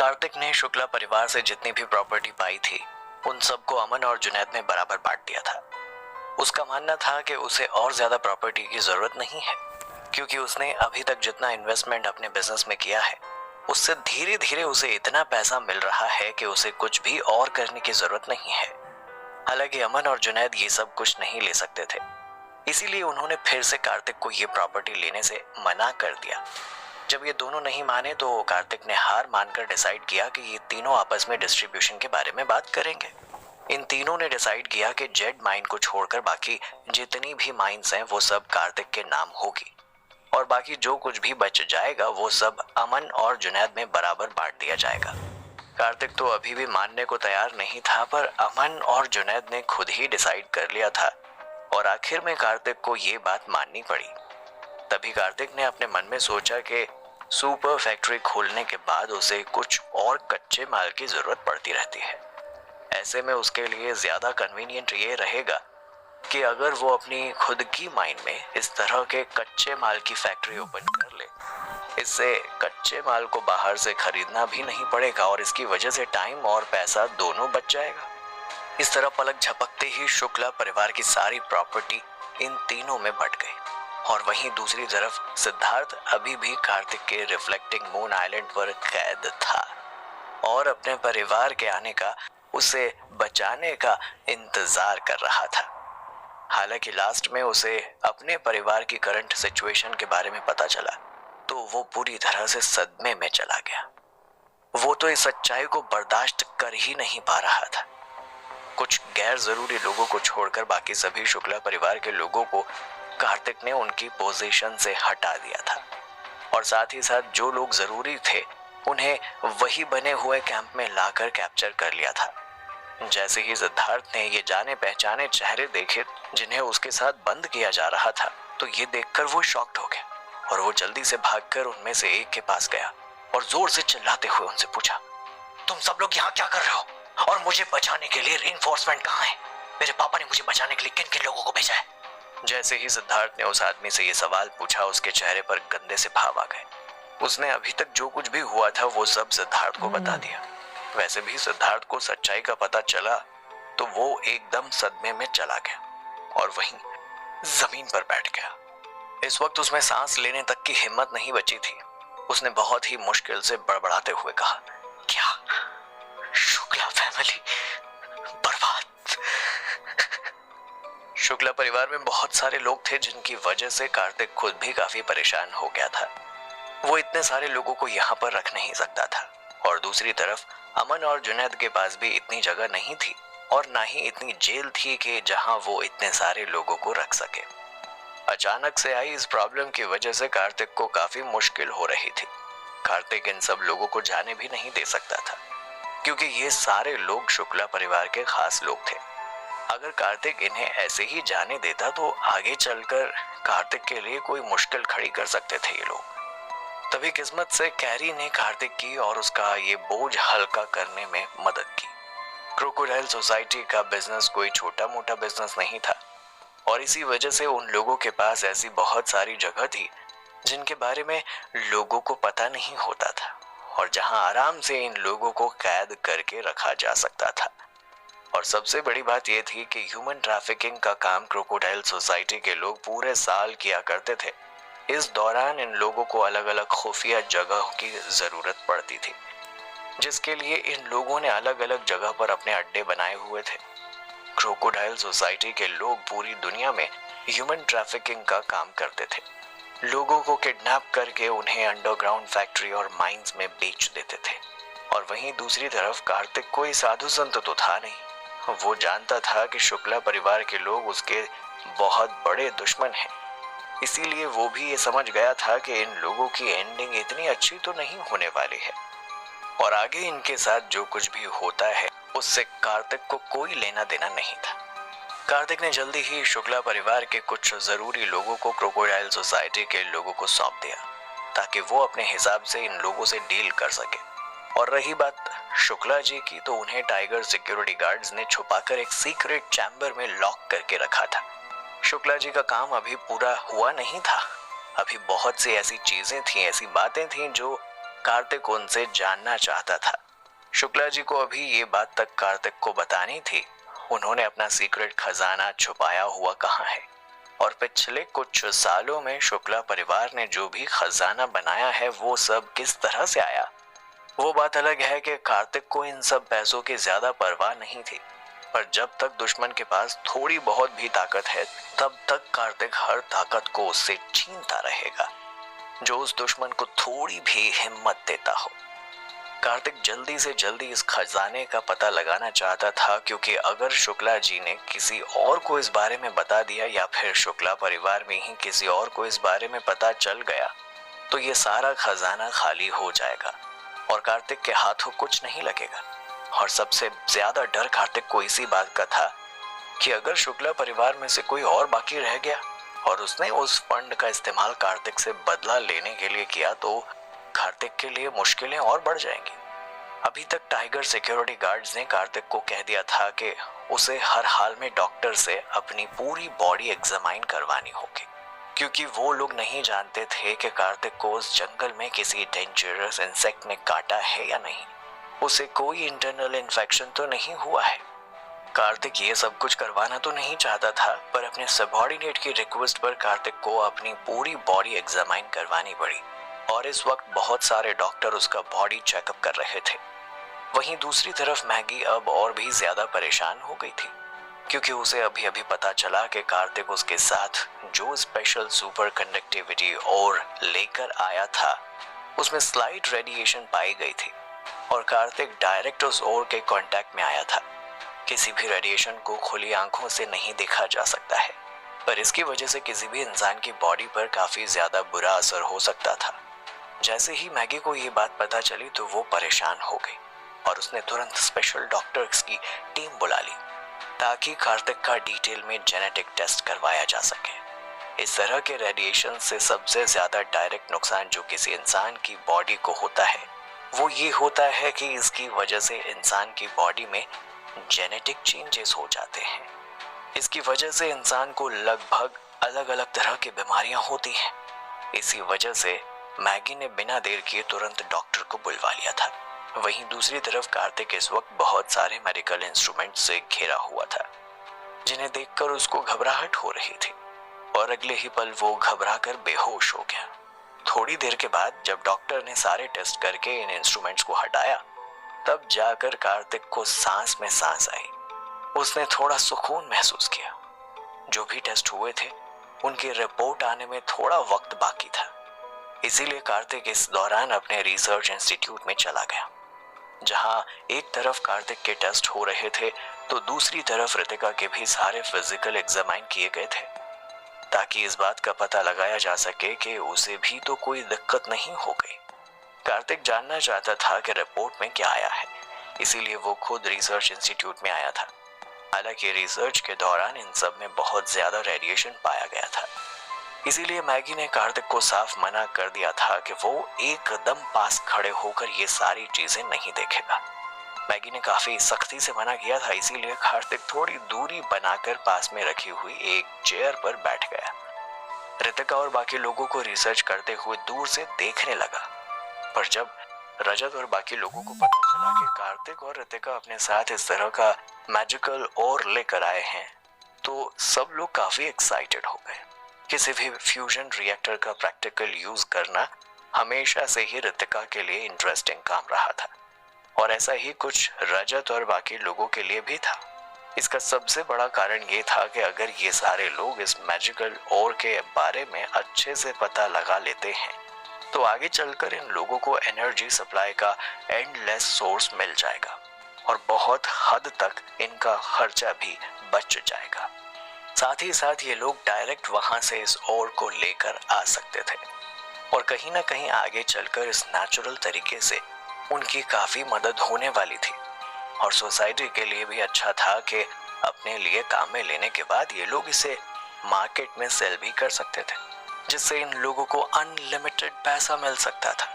कार्तिक ने शुक्ला परिवार से जितनी भी प्रॉपर्टी पाई थी उन सबको अमन और जुनैद ने बराबर बांट दिया था। उसका मानना था कि उसे और ज्यादा प्रॉपर्टी की जरूरत नहीं है, क्योंकि उसने अभी तक जितना इन्वेस्टमेंट अपने बिजनेस में किया है उससे धीरे धीरे उसे इतना पैसा मिल रहा है कि उसे कुछ भी और करने की जरूरत नहीं है। हालांकि अमन और जुनैद ये सब कुछ नहीं ले सकते थे, इसीलिए उन्होंने फिर से कार्तिक को ये प्रॉपर्टी लेने से मना कर दिया। जब ये दोनों नहीं माने तो कार्तिक ने हार मानकर डिसाइड किया कि ये तीनों आपस में डिस्ट्रीब्यूशन के बारे में बात करेंगे। इन तीनों ने डिसाइड किया कि जेड माइन को छोड़कर बाकी जितनी भी माइंस हैं वो सब कार्तिक के नाम होगी और बाकी जो कुछ भी बच जाएगा वो सब अमन और जुनैद में बराबर बांट दिया जाएगा। कार्तिक तो अभी भी मानने को तैयार नहीं था, पर अमन और जुनैद ने खुद ही डिसाइड कर लिया था और आखिर में कार्तिक को ये बात माननी पड़ी। तभी कार्तिक ने अपने मन में सोचा कि सुपर फैक्ट्री खोलने के बाद उसे कुछ और कच्चे माल की जरूरत पड़ती रहती है। ऐसे में उसके लिए ज्यादा कन्वीनियंट ये रहेगा कि अगर वो अपनी खुद की माइन में इस तरह के कच्चे माल की फैक्ट्री ओपन कर ले। इससे कच्चे माल को बाहर से खरीदना भी नहीं पड़ेगा और इसकी वजह से टाइम और पैसा दोनों बच जाएगा। इस तरह पलक झपकते ही शुक्ला परिवार की सारी प्रॉपर्टी इन तीनों में बट गई और वहीं दूसरी तरफ सिद्धार्थ अभी भी कार्तिक के रिफ्लेक्टिंग मून आइलैंड पर कैद था और अपने परिवार के आने का, उसे बचाने का इंतजार कर रहा था। हालांकि लास्ट में उसे अपने परिवार की करंट सिचुएशन के बारे में पता चला तो वो पूरी तरह से सदमे में चला गया। वो तो इस सच्चाई को बर्दाश्त कर ही नहीं पा रहा था। कुछ गैर जरूरी लोगों को छोड़कर बाकी सभी शुक्ला परिवार के लोगों को कार्तिक ने उनकी पोजीशन से हटा दिया था और साथ ही साथ जो लोग जरूरी थे उन्हें वही बने हुए कैंप में लाकर कैप्चर कर लिया था। जैसे ही सिद्धार्थ ने ये जाने पहचाने चेहरे देखे जिन्हें उसके साथ बंद किया जा रहा था तो ये देखकर वो शॉक्ड हो गया और वो जल्दी से भागकर उनमें से एक के पास गया और जोर से चिल्लाते हुए उनसे पूछा, तुम सब लोग यहाँ क्या कर रहे हो और मुझे बचाने के लिए रिइंफोर्समेंट कहाँ है? मेरे पापा ने मुझे बचाने के लिए किन किन लोगों को भेजा है? जैसे ही सिद्धार्थ ने उस आदमी से ये सवाल पूछा उसके चेहरे पर गंदे से भाव आ गए। उसने अभी तक जो कुछ भी हुआ था वो सब सिद्धार्थ को बता दिया। वैसे भी सिद्धार्थ को सच्चाई का पता चला तो वो एकदम सदमे में चला गया और वहीं जमीन पर बैठ गया। इस वक्त उसमें सांस लेने तक की हिम्मत नहीं बची थी। उसने बहुत ही मुश्किल से बड़बड़ाते हुए कहा, क्या शुक्ला फैमिली बर्बाद? शुक्ला परिवार में बहुत सारे लोग थे जिनकी वजह से कार्तिक खुद भी काफी परेशान हो गया था। वो इतने सारे लोगों को यहाँ पर रख नहीं सकता था और दूसरी तरफ अमन और जुनैद के पास भी इतनी जगह नहीं थी और ना ही इतनी जेल थी कि जहां वो इतने सारे लोगों को रख सके। अचानक से आई इस प्रॉब्लम की वजह से कार्तिक को काफी मुश्किल हो रही थी। कार्तिक इन सब लोगों को जाने भी नहीं दे सकता था क्योंकि ये सारे लोग शुक्ला परिवार के खास लोग थे। अगर कार्तिक इन्हें ऐसे ही जाने देता तो आगे चलकर कार्तिक के लिए कोई मुश्किल खड़ी कर सकते थे ये लोग। तभी किस्मत से कैरी ने कार्तिक की और उसका ये बोझ हल्का करने में मदद की। क्रोकोडाइल सोसाइटी का बिजनेस कोई छोटा मोटा बिजनेस नहीं था और इसी वजह से उन लोगों के पास ऐसी बहुत सारी जगह थी जिनके बारे में लोगों को पता नहीं होता था और जहां आराम से इन लोगों को कैद करके रखा जा सकता था। और सबसे बड़ी बात यह थी कि ह्यूमन ट्रैफिकिंग का काम क्रोकोडाइल सोसाइटी के लोग पूरे साल किया करते थे। इस दौरान इन लोगों को अलग अलग खुफिया जगह की जरूरत पड़ती थी जिसके लिए इन लोगों ने अलग अलग जगह पर अपने अड्डे बनाए हुए थे। क्रोकोडाइल सोसाइटी के लोग पूरी दुनिया में ह्यूमन ट्रैफिकिंग का काम करते थे। लोगों को किडनैप करके उन्हें अंडरग्राउंड फैक्ट्री और माइंस में बेच देते थे। और वहीं दूसरी तरफ कार्तिक कोई साधु संत तो था नहीं। वो जानता था कि शुक्ला परिवार के लोग उसके बहुत बड़े दुश्मन हैं। इसीलिए वो भी ये समझ गया था कि इन लोगों की एंडिंग इतनी अच्छी तो नहीं होने वाली है और आगे इनके साथ जो कुछ भी होता है उससे कार्तिक को कोई लेना देना नहीं था। कार्तिक ने जल्दी ही शुक्ला परिवार के कुछ जरूरी लोगों को क्रोकोडाइल सोसाइटी के लोगों को सौंप दिया ताकि वो अपने हिसाब से इन लोगों से डील कर सके। और रही बात शुक्ला जी की तो उन्हें टाइगर सिक्योरिटी गार्ड्स ने छुपाकर एक सीक्रेट चैम्बर में लॉक करके रखा था। शुक्ला जी का काम अभी पूरा हुआ नहीं था। अभी बहुत सी ऐसी चीजें थी, ऐसी बातें थी जो कार्तिक उनसे जानना चाहता था। शुक्ला जी को अभी ये बात तक कार्तिक को बतानी थी, उन्होंने अपना सीक्रेट खजाना छुपाया हुआ कहाँ है और पिछले कुछ सालों में शुक्ला परिवार ने जो भी खजाना बनाया है वो सब किस तरह से आया। वो बात अलग है कि कार्तिक को इन सब पैसों की ज्यादा परवाह नहीं थी, पर जब तक दुश्मन के पास थोड़ी बहुत भी ताकत है तब तक कार्तिक हर ताकत को उससे छीनता रहेगा जो उस दुश्मन को थोड़ी भी हिम्मत देता हो। कार्तिक जल्दी से जल्दी इस खजाने का पता लगाना चाहता था, क्योंकि अगर शुक्ला जी ने किसी और को इस बारे में बता दिया या फिर शुक्ला परिवार में ही किसी और को इस बारे में पता चल गया तो ये सारा खजाना खाली हो जाएगा और कार्तिक के हाथों कुछ नहीं लगेगा। और सबसे ज्यादा डर कार्तिक को इसी बात का था कि अगर शुक्ला परिवार में से कोई और बाकी रह गया और उसने उस फंड का इस्तेमाल कार्तिक से बदला लेने के लिए किया तो कार्तिक के लिए मुश्किलें और बढ़ जाएंगी। अभी तक टाइगर सिक्योरिटी गार्ड्स ने कार्तिक को कह दिया था कि उसे हर हाल में डॉक्टर से अपनी पूरी बॉडी एग्जामाइन करवानी होगी, क्योंकि वो लोग नहीं जानते थे कि कार्तिक को उस जंगल में किसी डेंजरस इंसेक्ट ने काटा है या नहीं, उसे कोई इंटरनल इन्फेक्शन तो नहीं हुआ है। कार्तिक ये सब कुछ करवाना तो नहीं चाहता था, पर अपने सबऑर्डिनेट की रिक्वेस्ट पर कार्तिक को अपनी पूरी बॉडी एग्जामाइन करवानी पड़ी और इस वक्त बहुत सारे डॉक्टर उसका बॉडी चेकअप कर रहे थे। वहीं दूसरी तरफ मैगी अब और भी ज्यादा परेशान हो गई थी, क्योंकि उसे अभी अभी पता चला कि कार्तिक उसके साथ जो स्पेशल सुपर कंडक्टिविटी और लेकर आया था उसमें स्लाइट रेडिएशन पाई गई थी और कार्तिक डायरेक्ट उस ओर के कांटेक्ट में आया था। किसी भी रेडिएशन को खुली आंखों से नहीं देखा जा सकता है, पर इसकी वजह से किसी भी इंसान की बॉडी पर काफी ज्यादा बुरा असर हो सकता था। जैसे ही मैगी को ये बात पता चली तो वो परेशान हो गई और उसने तुरंत स्पेशल डॉक्टर्स की टीम बुला ली ताकि कार्तिक का डिटेल में जेनेटिक टेस्ट करवाया जा सके। इस तरह के रेडिएशन से सबसे ज्यादा डायरेक्ट नुकसान जो किसी इंसान की बॉडी को होता है वो ये होता है कि इसकी वजह से इंसान की बॉडी में जेनेटिक चेंजेस हो जाते हैं। इसकी वजह से इंसान को लगभग अलग अलग तरह की बीमारियां होती हैं। इसी वजह से मैगी ने बिना देर किए तुरंत डॉक्टर को बुलवा लिया था। वहीं दूसरी तरफ कार्तिक इस वक्त बहुत सारे मेडिकल इंस्ट्रूमेंट से घिरा हुआ था जिन्हें देखकर उसको घबराहट हो रही थी और अगले ही पल वो घबरा कर बेहोश हो गया। थोड़ी देर के बाद जब डॉक्टर ने सारे टेस्ट करके इन इंस्ट्रूमेंट्स को हटाया तब जाकर कार्तिक को सांस में सांस आई। उसने थोड़ा सुकून महसूस किया। जो भी टेस्ट हुए थे उनकी रिपोर्ट आने में थोड़ा वक्त बाकी था, इसीलिए कार्तिक इस दौरान अपने रिसर्च इंस्टीट्यूट में चला गया, जहां एक तरफ कार्तिक के टेस्ट हो रहे थे तो दूसरी तरफ रितिका के भी सारे फिजिकल एग्जामाइन किए गए थे ताकि इस बात का पता लगाया जा सके कि उसे भी तो कोई दिक्कत नहीं हो गई। कार्तिक जानना चाहता था कि रिपोर्ट में क्या आया है, इसीलिए वो खुद रिसर्च इंस्टीट्यूट में आया था। हालांकि रिसर्च के दौरान इन सब में बहुत ज्यादा रेडिएशन पाया गया था, इसीलिए मैगी ने कार्तिक को साफ मना कर दिया था कि वो एकदम पास खड़े होकर ये सारी चीजें नहीं देखेगा। मैगी ने काफी सख्ती से मना किया था, इसीलिए कार्तिक थोड़ी दूरी बनाकर पास में रखी हुई एक चेयर पर बैठ गया। रितिका और बाकी लोगों को रिसर्च करते हुए दूर से देखने लगा, पर जब रजत और बाकी लोगों को पता चला कि कार्तिक और रितिका अपने साथ इस तरह का मैजिकल और लेकर आए हैं तो सब लोग काफी एक्साइटेड हो गए। किसी भी फ्यूजन रिएक्टर का प्रैक्टिकल यूज करना हमेशा से ही रितिका के लिए इंटरेस्टिंग काम रहा था और ऐसा ही कुछ रजत और बाकी लोगों के लिए भी था। इसका सबसे बड़ा कारण ये था कि अगर ये सारे लोग इस मैजिकल ओर के बारे में अच्छे से पता लगा लेते हैं तो आगे चलकर इन लोगों को एनर्जी सप्लाई का एंडलेस सोर्स मिल जाएगा और बहुत हद तक इनका खर्चा भी बच जाएगा। साथ ही साथ ये लोग डायरेक्ट वहां से इस ओर को लेकर आ सकते थे और कहीं ना कहीं आगे चलकर इस नेचुरल तरीके से उनकी काफी मदद होने वाली थी और सोसाइटी के लिए भी अच्छा था कि अपने लिए काम में लेने के बाद ये लोग इसे मार्केट में सेल भी कर सकते थे, जिससे इन लोगों को अनलिमिटेड पैसा मिल सकता था।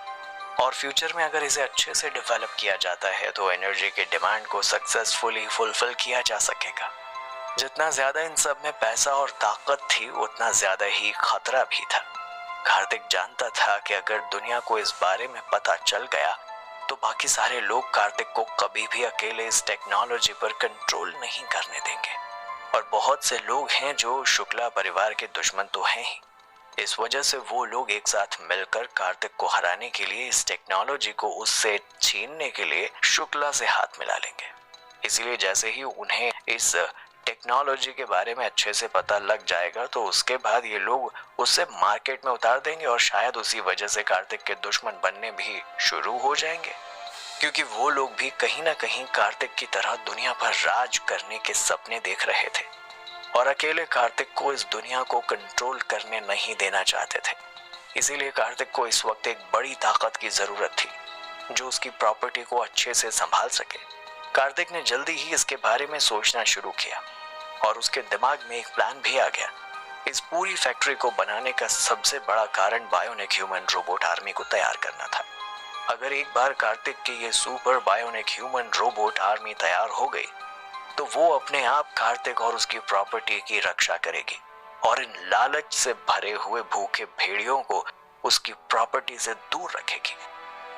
और फ्यूचर में अगर इसे अच्छे से डेवलप किया जाता है तो एनर्जी के डिमांड को सक्सेसफुली फुलफिल किया जा सकेगा। जितना ज्यादा इन सब में पैसा और ताकत थी उतना ज्यादा ही खतरा भी था। कार्तिक जानता था कि अगर दुनिया को इस बारे में पता चल गया तो बाकी सारे लोग कार्तिक को कभी भी अकेले इस टेक्नोलॉजी पर कंट्रोल नहीं करने देंगे। और बहुत से लोग हैं जो शुक्ला परिवार के दुश्मन तो हैं ही, इस वजह से वो लोग एक साथ मिलकर कार्तिक को हराने के लिए, इस टेक्नोलॉजी को उससे छीनने के लिए शुक्ला से हाथ मिला लेंगे। इसलिए जैसे ही उन्हें इस टेक्नोलॉजी के बारे में अच्छे से पता लग जाएगा तो उसके बाद ये लोग उसे मार्केट में उतार देंगे और शायद उसी वजह से कार्तिक के दुश्मन बनने भी शुरू हो जाएंगे, क्योंकि वो लोग भी कहीं ना कहीं कार्तिक की तरह दुनिया पर राज करने के सपने देख रहे थे और अकेले कार्तिक को इस दुनिया को कंट्रोल करने नहीं देना चाहते थे। इसीलिए कार्तिक को इस वक्त एक बड़ी ताकत की जरूरत थी जो उसकी प्रॉपर्टी को अच्छे से संभाल सके। कार्तिक ने जल्दी ही इसके बारे में सोचना शुरू किया और उसके दिमाग में एक प्लान भी आ गया। इस पूरी फैक्ट्री को बनाने का सबसे बड़ा कारण बायोनिक ह्यूमन रोबोट आर्मी को तैयार करना था। अगर एक बार कार्तिक की ये super bionic human robot army तैयार हो गई तो वो अपने आप कार्तिक और उसकी प्रॉपर्टी की रक्षा करेगी और इन लालच से भरे हुए भूखे भेड़ियों को उसकी प्रॉपर्टी से दूर रखेगी।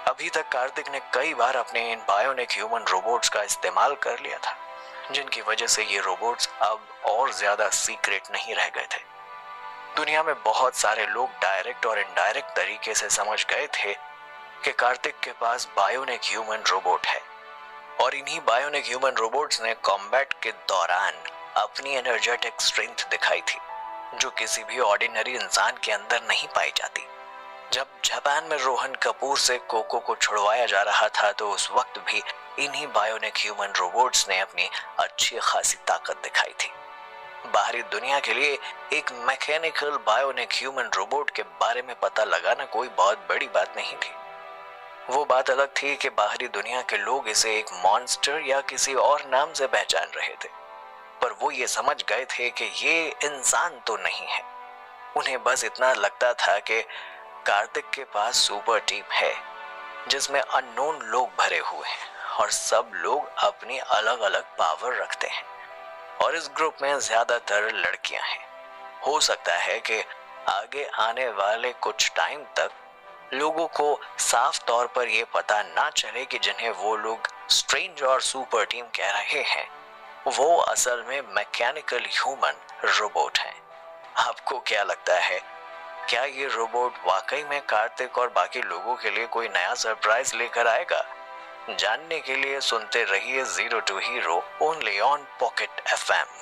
अभी तक कार्तिक ने कई बार अपने इन बायोनिक ह्यूमन रोबोट्स का इस्तेमाल कर लिया था, जिनकी वजह से ये रोबोट्स अब और ज्यादा सीक्रेट नहीं रह गए थे। दुनिया में बहुत सारे लोग डायरेक्ट और इनडायरेक्ट तरीके से समझ गए थे कि कार्तिक के पास बायोनिक ह्यूमन रोबोट है और इन्हीं बायोनिक ह्यूमन रोबोट्स ने कॉम्बैट के दौरान अपनी एनर्जेटिक स्ट्रेंथ दिखाई थी जो किसी भी ऑर्डिनरी इंसान के अंदर नहीं पाई जाती। जब जापान में रोहन कपूर से कोको को छुड़वाया जा रहा था तो उस वक्त भी इन्हीं बायोनिक ह्यूमन रोबोट्स ने अपनी अच्छी खासी ताकत दिखाई थी। बाहरी दुनिया के लिए एक मैकेनिकल बायोनिक ह्यूमन रोबोट के बारे में पता लगाना कोई बहुत बड़ी बात नहीं थी। वो बात अलग थी कि बाहरी दुनिया के लोग इसे एक मॉन्स्टर या किसी और नाम से पहचान रहे थे, पर वो ये समझ गए थे कि ये इंसान तो नहीं है। उन्हें बस इतना लगता था कि कार्तिक के पास सुपर टीम है जिसमें अननोन लोग भरे हुए हैं और सब लोग अपनी अलग अलग पावर रखते हैं और इस ग्रुप में ज्यादातर लड़कियां हैं। हो सकता है कि आगे आने वाले कुछ टाइम तक लोगों को साफ तौर पर यह पता ना चले कि जिन्हें वो लोग स्ट्रेंज और सुपर टीम कह रहे हैं वो असल में मैकेनिकल ह्यूमन रोबोट हैं। आपको क्या लगता है, क्या ये रोबोट वाकई में कार्तिक और बाकी लोगों के लिए कोई नया सरप्राइज लेकर आएगा? जानने के लिए सुनते रहिए 0 to Hero only on pocket FM।